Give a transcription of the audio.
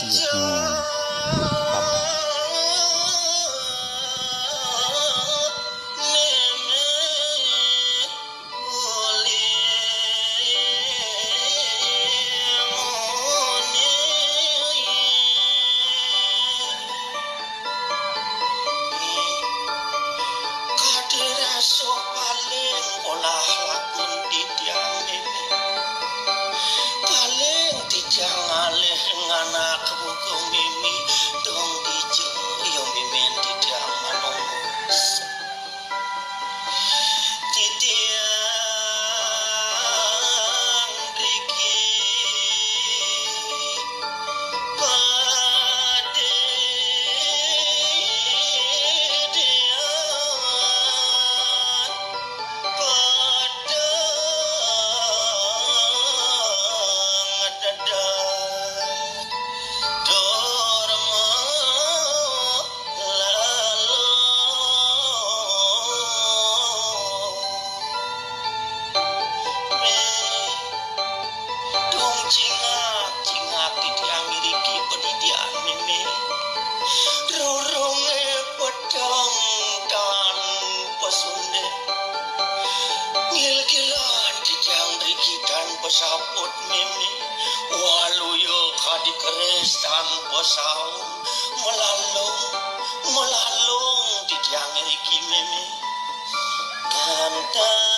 ครับPaling tijang alih nganak buku mimi dong dijo yo mimin tijang manunggus titiang riki pade dian padang dadah dorma lalu me dong cingak cingak titiang iriki pendidian meme rurunge pedang dan pesunde gil-gilan titiang riki dan pesaput meme waluyo kadi keres dan pesaung melalung titiang riki meme ganteng